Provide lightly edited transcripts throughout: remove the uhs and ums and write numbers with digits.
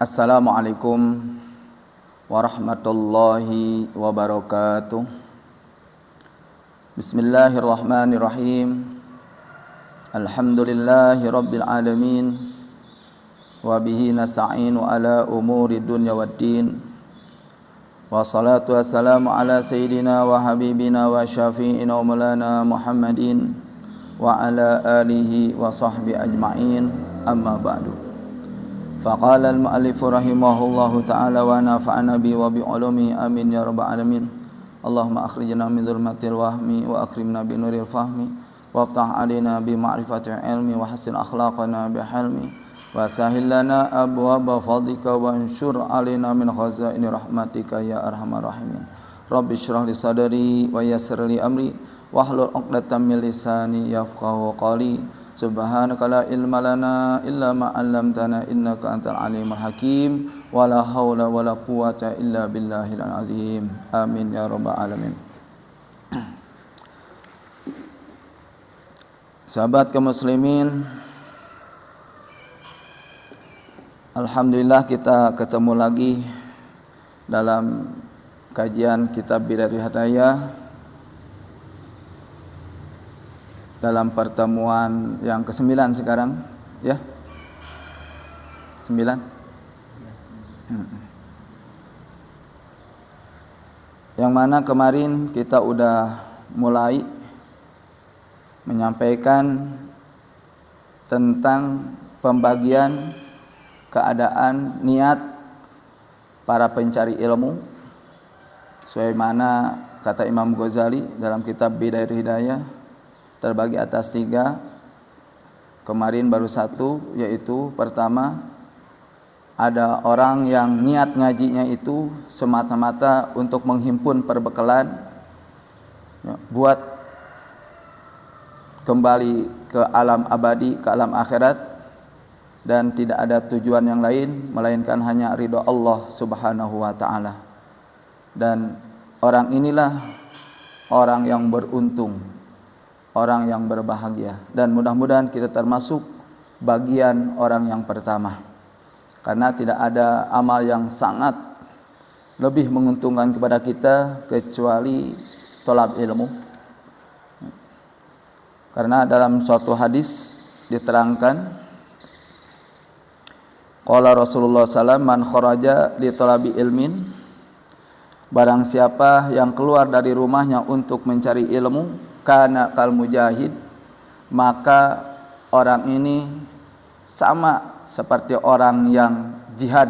Assalamualaikum warahmatullahi wabarakatuh. Bismillahirrahmanirrahim. Alhamdulillahi rabbil alamin. Wa bihi nasta'inu ala umuri dunya waddin. Wassalatu wassalamu ala sayyidina wa habibina wa syafi'ina wa maulana Muhammadin wa ala alihi wa sahbihi ajma'in. Amma ba'du. Faqala al-mu'allifu rahimahullahu ta'ala wa nafa'ana bi wa bi ulumi amin ya rabbal alamin. Allahumma akhrijna min zulmatil wahmi wa akrimna bi nuril fahmi waftah alaina bi ma'rifatil ilmi wa hasin akhlaqana bi hilmi wa sahhil lana abwaaba fadlika wa anshur alaina min khazaini rahmatika ya arhamar rahimin. Rabbi shrah li sadri wa yassir li amri wahlul 'uqdatam min lisani yafqahu qawli. Subhanaka la ilma lana illa ma 'allamtana innaka antal alimul hakim wa la haula wa la quwwata illa billahil azim. Amin ya rabbal alamin. Sahabat kaum muslimin, alhamdulillah kita ketemu lagi dalam kajian kitab Bidayahul Hidayah dalam pertemuan yang ke-9 sekarang, ya. 9. Yang mana kemarin kita udah mulai menyampaikan tentang pembagian keadaan niat para pencari ilmu sebagaimana kata Imam Ghazali dalam kitab Bidayahul Hidayah terbagi atas 3. Kemarin baru 1, yaitu pertama, ada orang yang niat ngajinya itu semata-mata untuk menghimpun perbekalan, ya, buat kembali ke alam abadi, ke alam akhirat, dan tidak ada tujuan yang lain melainkan hanya ridha Allah Subhanahu wa taala. Dan orang inilah orang yang beruntung, orang yang berbahagia, dan mudah-mudahan kita termasuk bagian orang yang pertama, karena tidak ada amal yang sangat lebih menguntungkan kepada kita kecuali thalab ilmu. Karena dalam suatu hadis diterangkan, qala Rasulullah sallallahu alaihi wasallam, man kharaja li thalabi ilmin, barang siapa yang keluar dari rumahnya untuk mencari ilmu, kana kal mujahid, maka orang ini sama seperti orang yang jihad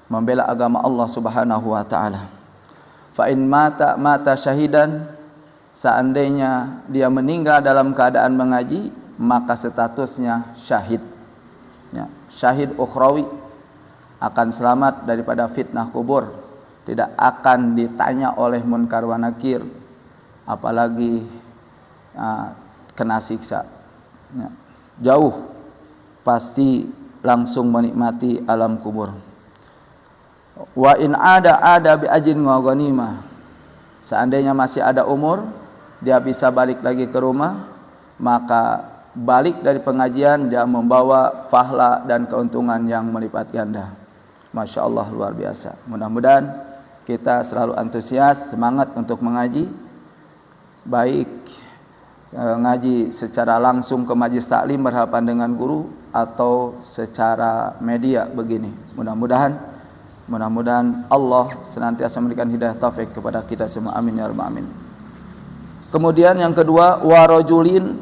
membela agama Allah Subhanahu wa taala. Fa in mata syahidan, seandainya dia meninggal dalam keadaan mengaji, maka statusnya syahid, ya, syahid ukhrawi, akan selamat daripada fitnah kubur, tidak akan ditanya oleh munkar wa nakir, apalagi kena siksa, ya. Jauh, pasti langsung menikmati alam kubur. Wa in ada bi ajin wa ghanimah, seandainya masih ada umur, dia bisa balik lagi ke rumah, maka balik dari pengajian dia membawa pahala dan keuntungan yang melipat ganda. Masya Allah, luar biasa. Mudah-mudahan kita selalu antusias, semangat untuk mengaji, baik ngaji secara langsung ke majlis taklim berhadapan dengan guru atau secara media begini. Mudah-mudahan Allah senantiasa memberikan hidayah taufik kepada kita semua. Amin ya rabbal alamin. Kemudian yang kedua, warajulin,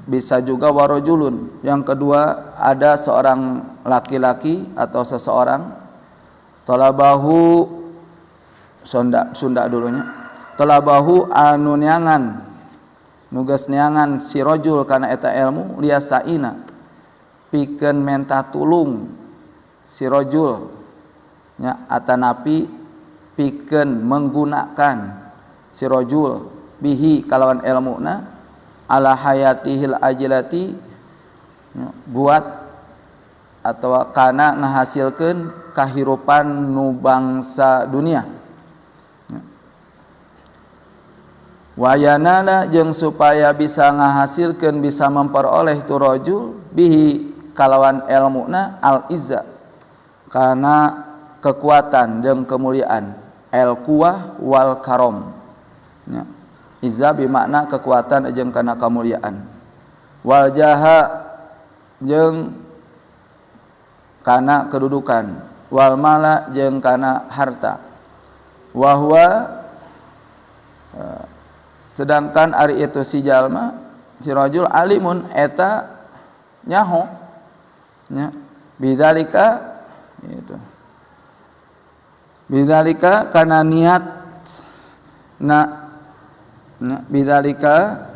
bisa juga warajulun. Yang kedua, ada seorang laki-laki atau seseorang, talabahu, Sunda dulunya, talabahu anu neangan, nugas neangan si rajul kana eta ilmu, liasaina, pikeun menta tulung si rajul, nya atanapi pikeun menggunakan si rajul bihi kalawan ilmuna ala hayatihil ajilati, buat atau kana ngahasilkeun kahirupan nu bangsa dunia, wayanana jeung supaya bisa ngahasilkeun, bisa memperoleh tu rajul bihi kalawan ilmuna al izza, kana kekuatan jeung kemuliaan. El quwah wal karom. Ya. Izza bimakna kekuatan jeung kana kemuliaan. Wal jaha jeung kana kedudukan. Wal mala jeung kana harta. Wa huwa sedangkan ari itu si jalma si rajul alimun eta nyaho nya bidzalika itu bidzalika kana niat na bidzalika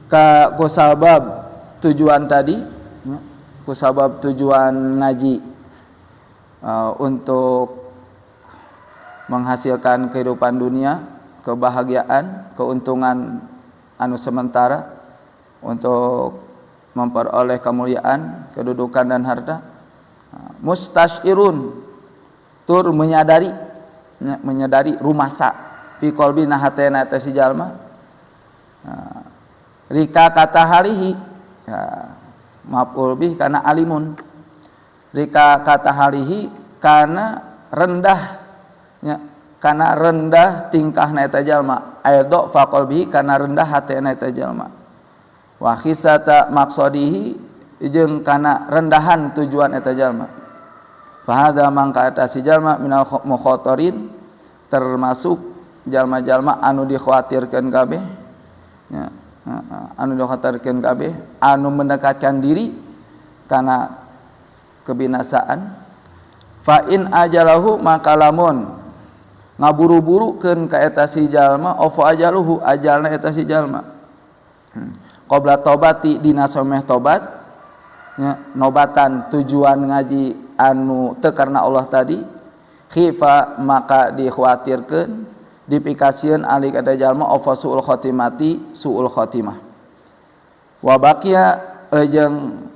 ka kusabab tujuan tadi kusabab tujuan ngaji untuk menghasilkan kehidupan dunia, kebahagiaan, keuntungan anu sementara untuk memperoleh kemuliaan, kedudukan dan harta. Mustasyirun tur menyadari rumasa fi qalbi nahatena eta si jalma. Rika kata harihi maf'ul bih kana alimun. Rika kata harihi kana rendah kana rendah tingkahna eta jalma aidha fa qalbihi kana rendah hatena eta jalma wa khisata maqsadihi jeung kana rendahan tujuan eta jalma fa hadza mangka eta si jalma minal mukhatarin termasuk jalma-jalma anu dikhawatirkeun kabeh anu dikhawatirkeun kabeh anu mendekatkan diri kana kebinasaan. Fa in ajalahu maka lamun ngaburu-burukeun ka eta si jalma ofa ajaluhu ajalna eta si jalma qabla tobati dina someh tobat nya nobatan tujuan ngaji anu teu karna Allah tadi khifa maka dikhawatirkeun dipikasieun ali ka eta jalma ofa suul khotimati suul khotimah wa baqiya jeung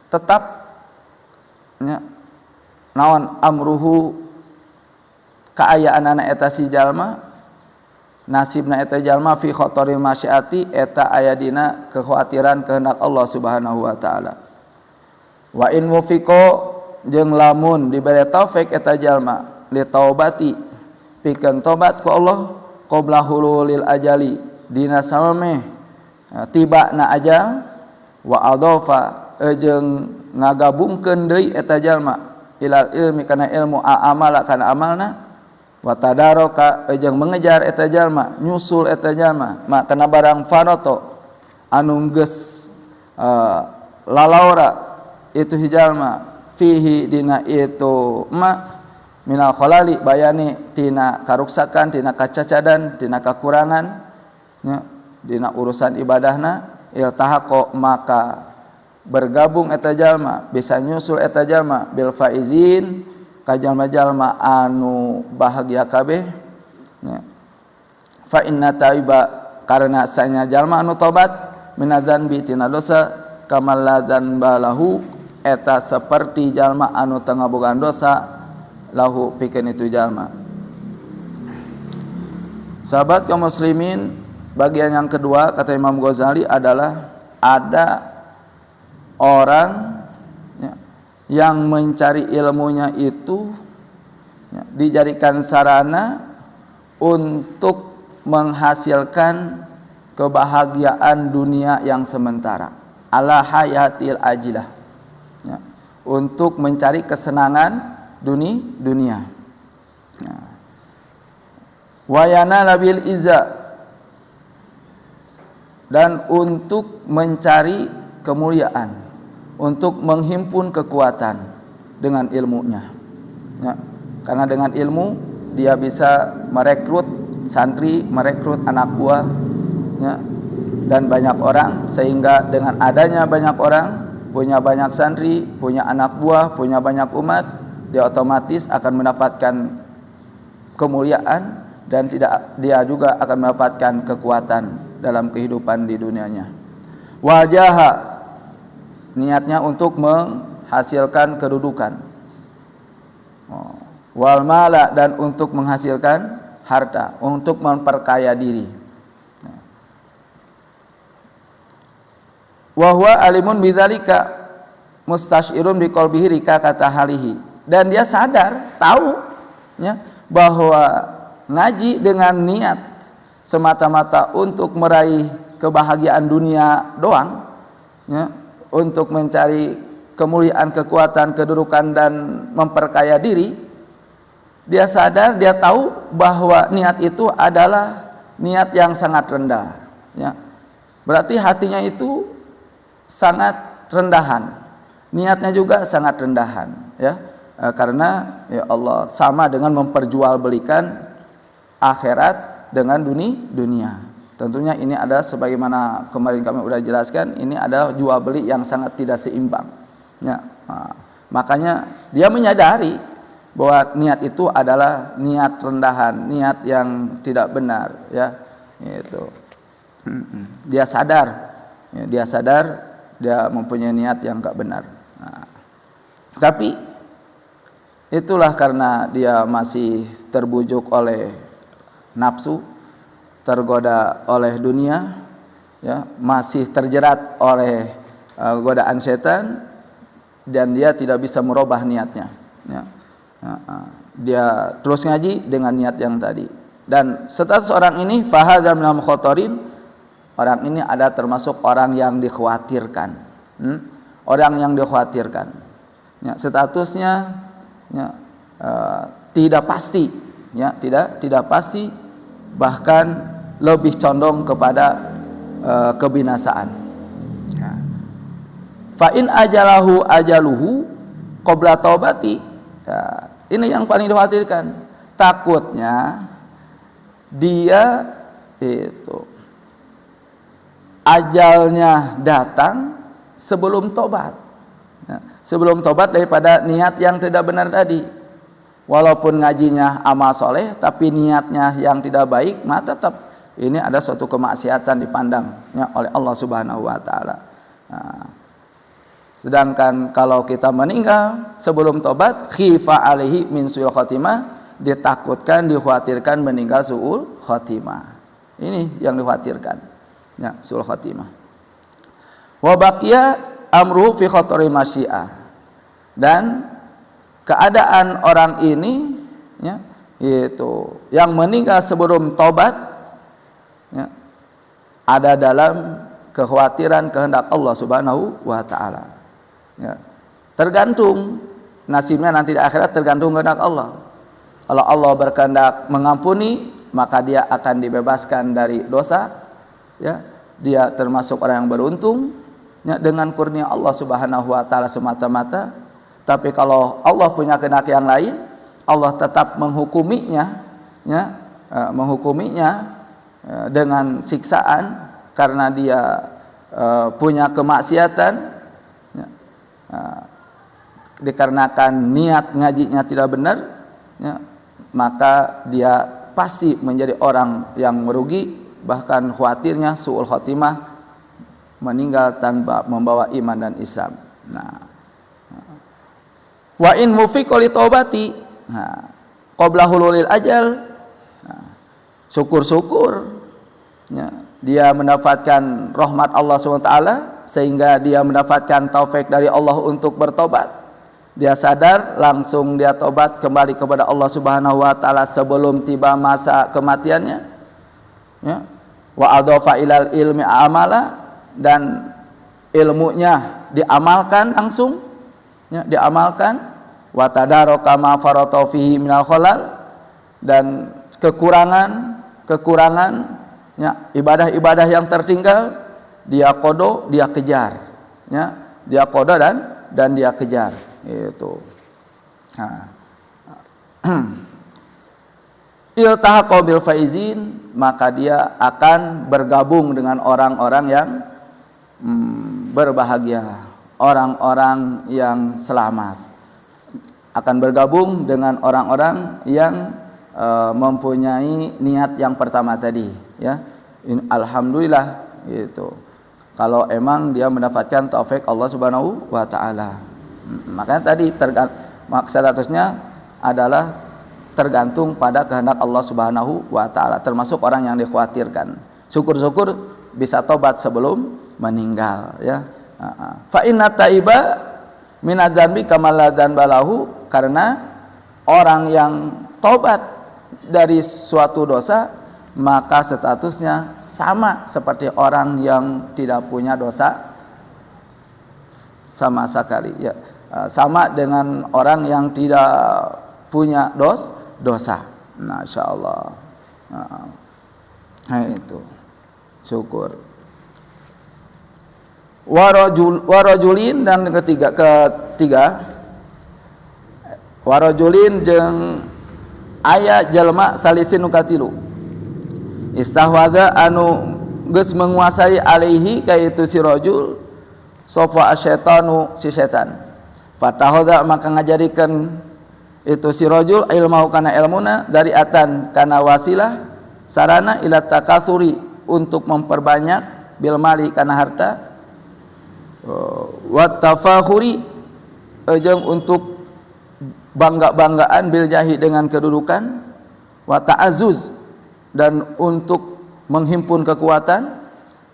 tetap nya naon amruhu kaayaan anak eta si jalma nasibna eta jalma fi khotoril masyiati eta aya dina kekhawatiran kehendak Allah Subhanahu wa taala. Wa in mufiqo jeung lamun dibere taufik eta jalma li taubati pikeun tobat ku Allah qabla hululil ajali dina samemeh tibana ajal wa adhafa jeung ngagabungkeun deui eta jalma ilal ilmi kana ilmu amala kana amalna wa tadaroka jeung mengejar eta jalma nyusul eta jalma makana barang fanoto anu geus lalaura itu si jalma fihi dina itu minal khalali bayani tina karuksakan tina kacacadan tina kakurangan nya dina urusan ibadahna iltahaqo maka bergabung eta jalma bisa nyusul eta jalma bil faizin ka jalma-jalma anu bahagia kabeh nya fa inna taiba karena sanya jalma anu tobat minadzanbi tina dosa kamal ladzan balahu eta seperti jalma anu teu ngabogaan dosa lahu pikeun itu jalma. Sahabat kaum muslimin, bagian yang kedua kata Imam Ghazali adalah ada orang yang mencari ilmunya itu dijadikan sarana untuk menghasilkan kebahagiaan dunia yang sementara ala hayatil ajilah untuk mencari kesenangan dunia wayana labil izza dan untuk mencari kemuliaan untuk menghimpun kekuatan dengan ilmunya ya, karena dengan ilmu dia bisa merekrut santri, merekrut anak buah ya, dan banyak orang sehingga dengan adanya banyak orang punya banyak santri, punya anak buah, punya banyak umat dia otomatis akan mendapatkan kemuliaan dan dia juga akan mendapatkan kekuatan dalam kehidupan di dunianya. Wajaha niatnya untuk menghasilkan kedudukan. Wal mala dan untuk menghasilkan harta, untuk memperkaya diri. Wa huwa alimun bidzalika mustasyirun biqalbihi rika kata halihi. dan dia sadar, tahu ya, bahwa ngaji dengan niat semata-mata untuk meraih kebahagiaan dunia doang ya, untuk mencari kemuliaan, kekuatan, kedudukan dan memperkaya diri, dia sadar, dia tahu bahwa niat itu adalah niat yang sangat rendah ya. Berarti hatinya itu sangat rendahan, niatnya juga sangat rendahan ya, karena ya Allah sama dengan memperjualbelikan akhirat dengan dunia. Tentunya ini adalah sebagaimana kemarin kami sudah jelaskan, ini adalah jual beli yang sangat tidak seimbang ya. Makanya dia menyadari bahwa niat itu adalah niat rendahan, niat yang tidak benar ya, itu. Dia sadar ya, dia mempunyai niat yang enggak benar. Tapi itulah karena dia masih terbujuk oleh nafsu, tergoda oleh dunia ya, masih terjerat oleh godaan setan, dan dia tidak bisa merubah niatnya ya. Dia terus ngaji dengan niat yang tadi, dan status orang ini fahadza minal mukhattarin, orang ini ada termasuk orang yang dikhawatirkan, orang yang dikhawatirkan ya, statusnya ya, tidak pasti ya, tidak pasti, bahkan lebih condong kepada kebinasaan ya. Fa in ajaluhu qabla taubati ya, ini yang paling dikhawatirkan, takutnya dia itu ajalnya datang sebelum tobat ya, sebelum tobat daripada niat yang tidak benar tadi. Walaupun ngajinya amal soleh, tapi niatnya yang tidak baik, maka tetap ini ada suatu kemaksiatan dipandangnya oleh Allah Subhanahu wa taala. Sedangkan kalau kita meninggal sebelum tobat, khifa alaihi min su'il khotimah, ditakutkan, dikhawatirkan meninggal su'ul khotimah. Ini yang dikhawatirkan ya, su'ul khotimah. Wa baqiya amruhu fi khatari masyiah, dan keadaan orang ini ya, itu yang meninggal sebelum tobat ya, ada dalam kekhawatiran kehendak Allah Subhanahu wa taala ya. Tergantung nasibnya nanti di akhirat, tergantung kehendak Allah. Kalau Allah berkehendak mengampuni, maka dia akan dibebaskan dari dosa ya. Dia termasuk orang yang beruntung ya, dengan kurnia Allah Subhanahu wa taala semata-mata. Tapi kalau Allah punya kehendak yang lain, Allah tetap menghukuminya ya, dengan siksaan karena dia punya kemaksiatan ya, dikarenakan niat ngajinya tidak benar ya, maka dia pasti menjadi orang yang merugi, bahkan khawatirnya su'ul khotimah, meninggal tanpa membawa iman dan Islam. Wa in mufiqa li taubati qabla hululil ajal, syukur-syukur ya, dia mendapatkan rahmat Allah SWT sehingga dia mendapatkan taufik dari Allah untuk bertobat. Dia sadar, langsung dia tobat kembali kepada Allah Subhanahu wa taala sebelum tiba masa kematiannya ya. Wa adhafa ilal ilmi amala, dan ilmunya diamalkan langsung ya, diamalkan. Wa tadaraka ma farata fihi minal khalal, dan kekurangan ya, ibadah-ibadah yang tertinggal dia qada, dia kejar ya, dia qada dan dia kejar itu. Iltahaqa bil faizin, maka dia akan bergabung dengan orang-orang yang berbahagia, orang-orang yang selamat. Akan bergabung dengan orang-orang yang mempunyai niat yang pertama tadi ya. Alhamdulillah gitu. Kalau emang dia mendapatkan taufik Allah Subhanahu wa taala. Makanya tadi statusnya adalah tergantung pada kehendak Allah Subhanahu wa taala, termasuk orang yang dikhawatirkan. Syukur-syukur bisa tobat sebelum meninggal ya. Fa inna taiba minadz dzambi kama la dzanba lahu, karena orang yang tobat dari suatu dosa maka statusnya sama seperti orang yang tidak punya dosa sama sekali, ya. Sama dengan orang yang tidak punya dosa. Nah, insyaallah. Nah, itu syukur. Warajulin, dan ketiga warajulin jeung aya jelma salisin nu katilu istahwadha anu geus menguasai alaihi ka itu si rajul sofa asyaitanu si setan fatahodha maka ngajadikeun itu si rajul ilmu kana ilmuna dari atan kana wasilah sarana ila takasuri untuk memperbanyak bil mali kana harta wa tafakhuri jeung untuk bangga-banggaan bil jahi dengan kedudukan wa ta'azzuz dan untuk menghimpun kekuatan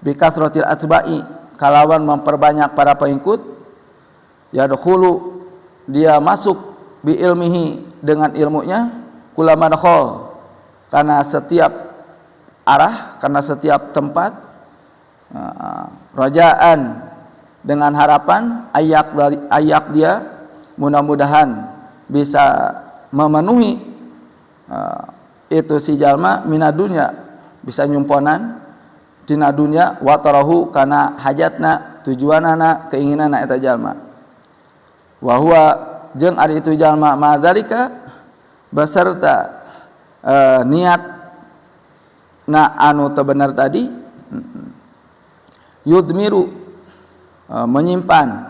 bi kasratil atba'i kalawan memperbanyak para pengikut yadkhulu dia masuk bi ilmihi dengan ilmunya kullaman khol karena setiap arah, karena setiap tempat rajaan dengan harapan ayak dia mudah-mudahan bisa memenuhi itu si jalma minadunya bisa nyumponan dina dunya wa tarahu kana hajatna tujuanana keinginana eta jalma wa huwa jeung ari itu jalma madzalika beserta niat na anu teu bener tadi yudmiru menyimpan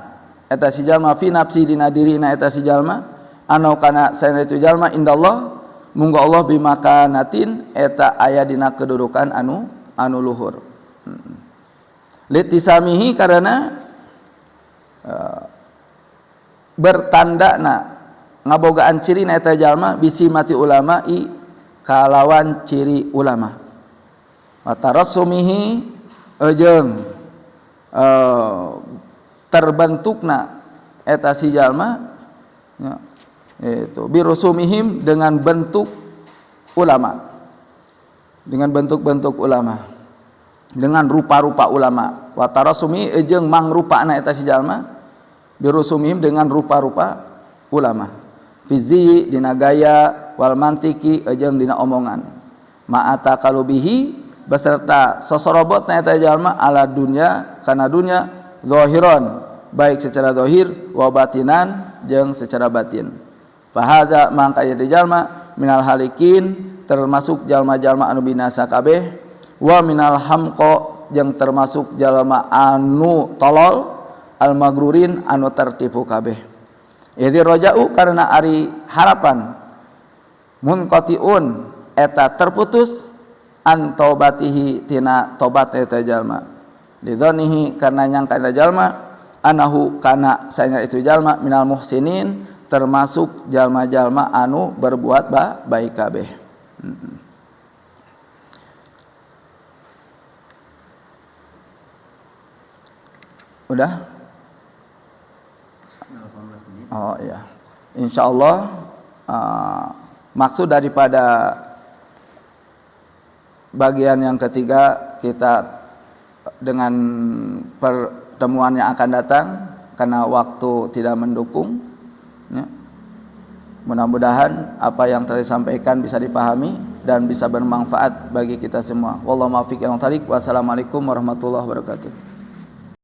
eta si jalma fi nafsi dina dirina eta si jalma anu kana saena itu jalma indallah munggo Allah bimakanatin eta aya dina kedudukan anu luhur. Litisamihi karena bertandana ngabogaan ciri na eta jalma bisi mati ulama'i kalawan ciri ulama. Wa tarassumihi jeung terbentukna eta si jalma ya, itu birusumihim dengan bentuk ulama, dengan bentuk-bentuk ulama, dengan rupa-rupa ulama. Wa tarasumi jeung mangrupana eta si jalma birusumihim dengan rupa-rupa ulama. Fizi dina gaya wal mantiki jeung dina omongan. Ma'ata kalubihi beserta sosorobotna eta jalma ala dunya kana dunya zahiran baik secara zahir wa batinan jeung secara batin. Fahadza mangka ieu jalma minal halikin termasuk jalma-jalma anu binasa kabeh wa minal hamqa jeung termasuk jalma anu tolol al magrurin anu tertipu kabeh. Idzi raja'u karena ari harapan munqatiun eta terputus an taubatihi tina tobat eta jalma lidzanihi karena nyangka eta jalma anahu kana saenya itu jalma minal muhsinin termasuk jalma-jalma anu berbuat baik kabeh. Udah? Oh iya. Insyaallah maksud daripada bagian yang ketiga kita dengan pertemuan yang akan datang karena waktu tidak mendukung ya. Mudah-mudahan apa yang telah disampaikan bisa dipahami dan bisa bermanfaat bagi kita semua. Wallahu muwaffiq ila thoriq. Wassalamualaikum warahmatullahi wabarakatuh.